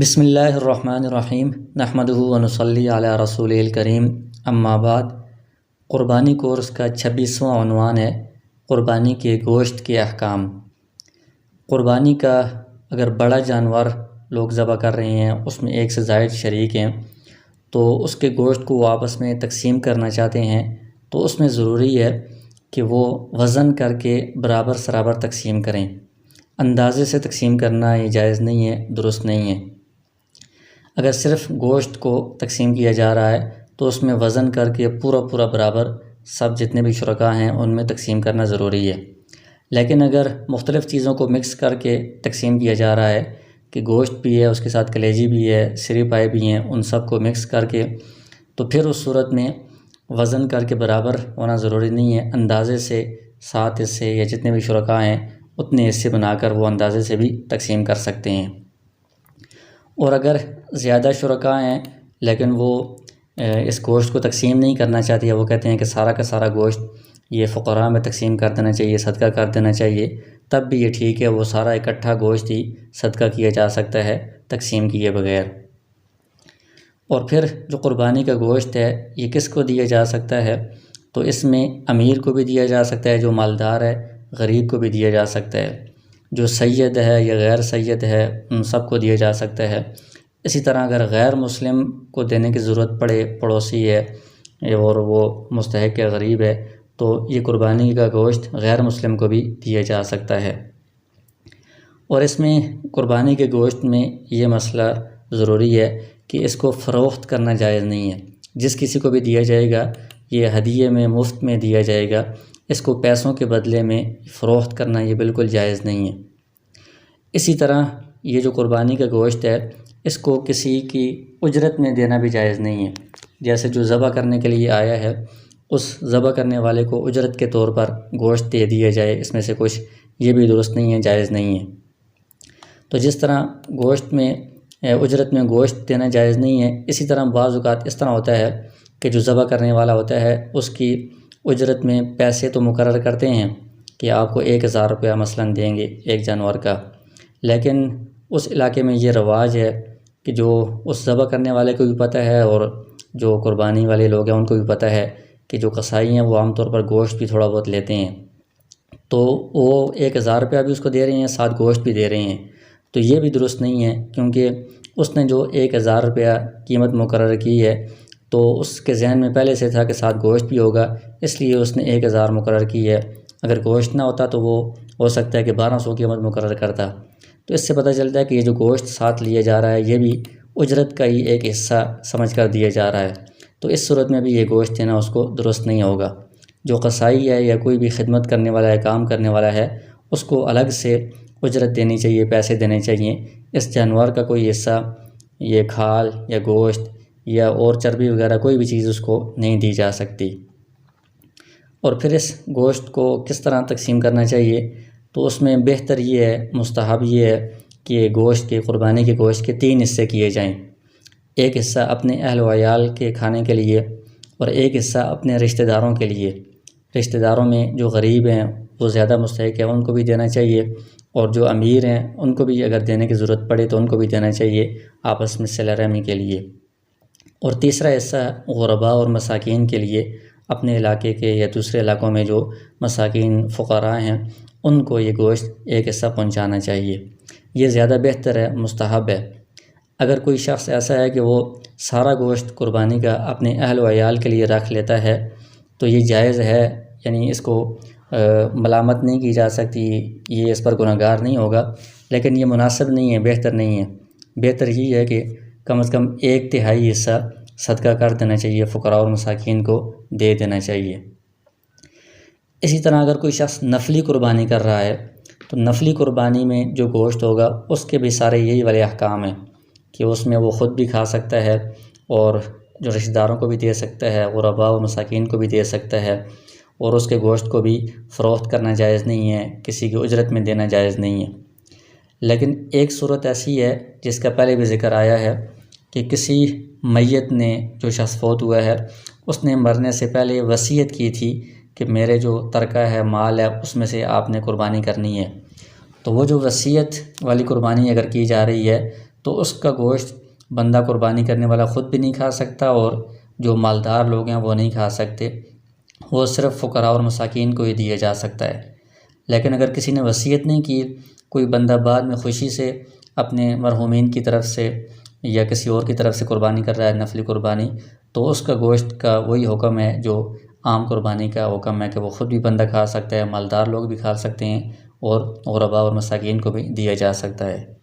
بسم اللہ الرحمن الرحیم نحمدہ ونصلی علی رسول الکریم اما بعد۔ قربانی کورس کا 26واں عنوان ہے قربانی کے گوشت کے احکام۔ قربانی کا اگر بڑا جانور لوگ ذبح کر رہے ہیں، اس میں ایک سے زائد شریک ہیں، تو اس کے گوشت کو وہ آپس میں تقسیم کرنا چاہتے ہیں، تو اس میں ضروری ہے کہ وہ وزن کر کے برابر سرابر تقسیم کریں۔ اندازے سے تقسیم کرنا یہ جائز نہیں ہے، درست نہیں ہے۔ اگر صرف گوشت کو تقسیم کیا جا رہا ہے تو اس میں وزن کر کے پورا برابر سب جتنے بھی شرکاء ہیں ان میں تقسیم کرنا ضروری ہے۔ لیکن اگر مختلف چیزوں کو مکس کر کے تقسیم کیا جا رہا ہے کہ گوشت بھی ہے، اس کے ساتھ کلیجی بھی ہے، سری پائے بھی ہیں، ان سب کو مکس کر کے، تو پھر اس صورت میں وزن کر کے برابر ہونا ضروری نہیں ہے۔ اندازے سے 7 حصے یا جتنے بھی شرکاء ہیں اتنے حصے بنا کر وہ اندازے سے بھی تقسیم کر سکتے ہیں۔ اور اگر زیادہ شرکاء ہیں لیکن وہ اس گوشت کو تقسیم نہیں کرنا چاہتے، یا وہ کہتے ہیں کہ سارا کا سارا گوشت یہ فقراء میں تقسیم کر دینا چاہیے، صدقہ کر دینا چاہیے، تب بھی یہ ٹھیک ہے، وہ سارا اکٹھا گوشت ہی صدقہ کیا جا سکتا ہے تقسیم کیے بغیر۔ اور پھر جو قربانی کا گوشت ہے یہ کس کو دیا جا سکتا ہے؟ تو اس میں امیر کو بھی دیا جا سکتا ہے جو مالدار ہے، غریب کو بھی دیا جا سکتا ہے، جو سید ہے یا غیر سید ہے ان سب کو دیا جا سکتا ہے۔ اسی طرح اگر غیر مسلم کو دینے کی ضرورت پڑے، پڑوسی ہے اور وہ مستحق ہے، غریب ہے، تو یہ قربانی کا گوشت غیر مسلم کو بھی دیا جا سکتا ہے۔ اور اس میں قربانی کے گوشت میں یہ مسئلہ ضروری ہے کہ اس کو فروخت کرنا جائز نہیں ہے۔ جس کسی کو بھی دیا جائے گا یہ ہدیے میں مفت میں دیا جائے گا، اس کو پیسوں کے بدلے میں فروخت کرنا یہ بالکل جائز نہیں ہے۔ اسی طرح یہ جو قربانی کا گوشت ہے اس کو کسی کی اجرت میں دینا بھی جائز نہیں ہے۔ جیسے جو ذبح کرنے کے لیے آیا ہے اس ذبح کرنے والے کو اجرت کے طور پر گوشت دے دیا جائے اس میں سے کچھ، یہ بھی درست نہیں ہے، جائز نہیں ہے۔ تو جس طرح گوشت میں اجرت میں گوشت دینا جائز نہیں ہے، اسی طرح بعض اوقات اس طرح ہوتا ہے کہ جو ذبح کرنے والا ہوتا ہے اس کی اجرت میں پیسے تو مقرر کرتے ہیں کہ آپ کو 1000 روپیہ مثلاً دیں گے ایک جانور کا، لیکن اس علاقے میں یہ رواج ہے کہ جو اس ذبح کرنے والے کو بھی پتہ ہے اور جو قربانی والے لوگ ہیں ان کو بھی پتہ ہے کہ جو قصائی ہیں وہ عام طور پر گوشت بھی تھوڑا بہت لیتے ہیں، تو وہ 1000 روپیہ بھی اس کو دے رہے ہیں، ساتھ گوشت بھی دے رہے ہیں، تو یہ بھی درست نہیں ہے، کیونکہ اس نے جو 1000 روپیہ قیمت مقرر کی ہے تو اس کے ذہن میں پہلے سے تھا کہ ساتھ گوشت بھی ہوگا، اس لیے اس نے 1000 مقرر کی ہے۔ اگر گوشت نہ ہوتا تو وہ ہو سکتا ہے کہ 1200 قیمت مقرر کرتا۔ تو اس سے پتہ چلتا ہے کہ یہ جو گوشت ساتھ لیا جا رہا ہے یہ بھی اجرت کا ہی ایک حصہ سمجھ کر دیا جا رہا ہے، تو اس صورت میں بھی یہ گوشت دینا اس کو درست نہیں ہوگا۔ جو قصائی ہے یا کوئی بھی خدمت کرنے والا ہے، کام کرنے والا ہے، اس کو الگ سے اجرت دینی چاہیے، پیسے دینے چاہیے۔ اس جانور کا کوئی حصہ، یہ کھال یا گوشت یا اور چربی وغیرہ کوئی بھی چیز اس کو نہیں دی جا سکتی۔ اور پھر اس گوشت کو کس طرح تقسیم کرنا چاہیے؟ تو اس میں بہتر یہ ہے، مستحب یہ ہے کہ گوشت کے قربانی کے گوشت کے 3 حصے کیے جائیں۔ ایک حصہ اپنے اہل و عیال کے کھانے کے لیے اور ایک حصہ اپنے رشتہ داروں کے لیے۔ رشتہ داروں میں جو غریب ہیں وہ زیادہ مستحق ہیں ان کو بھی دینا چاہیے، اور جو امیر ہیں ان کو بھی اگر دینے کی ضرورت پڑے تو ان کو بھی دینا چاہیے آپس میں صلہ رحمی کے لیے۔ اور تیسرا حصہ غرباء اور مساکین کے لیے، اپنے علاقے کے یا دوسرے علاقوں میں جو مساکین فقراء ہیں ان کو یہ گوشت ایک حصہ پہنچانا چاہیے۔ یہ زیادہ بہتر ہے، مستحب ہے۔ اگر کوئی شخص ایسا ہے کہ وہ سارا گوشت قربانی کا اپنے اہل و عیال کے لیے رکھ لیتا ہے تو یہ جائز ہے، یعنی اس کو ملامت نہیں کی جا سکتی، یہ اس پر گناہ گار نہیں ہوگا، لیکن یہ مناسب نہیں ہے، بہتر نہیں ہے۔ بہتر یہ ہے کہ کم از کم 1/3 حصہ صدقہ کر دینا چاہیے، فقراء اور مساکین کو دے دینا چاہیے۔ اسی طرح اگر کوئی شخص نفلی قربانی کر رہا ہے تو نفلی قربانی میں جو گوشت ہوگا اس کے بھی سارے یہی والے احکام ہیں کہ اس میں وہ خود بھی کھا سکتا ہے اور جو رشتہ داروں کو بھی دے سکتا ہے، غرباء و مساکین کو بھی دے سکتا ہے، اور اس کے گوشت کو بھی فروخت کرنا جائز نہیں ہے، کسی کی اجرت میں دینا جائز نہیں ہے۔ لیکن ایک صورت ایسی ہے جس کا پہلے بھی ذکر آیا ہے کہ کسی میت نے، جو شخص فوت ہوا ہے، اس نے مرنے سے پہلے وصیت کی تھی کہ میرے جو ترکہ ہے، مال ہے، اس میں سے آپ نے قربانی کرنی ہے۔ تو وہ جو وصیت والی قربانی اگر کی جا رہی ہے تو اس کا گوشت بندہ قربانی کرنے والا خود بھی نہیں کھا سکتا، اور جو مالدار لوگ ہیں وہ نہیں کھا سکتے، وہ صرف فقراء اور مساکین کو ہی دیا جا سکتا ہے۔ لیکن اگر کسی نے وصیت نہیں کی، کوئی بندہ بعد میں خوشی سے اپنے مرحومین کی طرف سے یا کسی اور کی طرف سے قربانی کر رہا ہے، نفلی قربانی، تو اس کا گوشت کا وہی حکم ہے جو عام قربانی کا حکم ہے، کہ وہ خود بھی بندہ کھا سکتا ہے، مالدار لوگ بھی کھا سکتے ہیں، اور غرباء اور مساکین کو بھی دیا جا سکتا ہے۔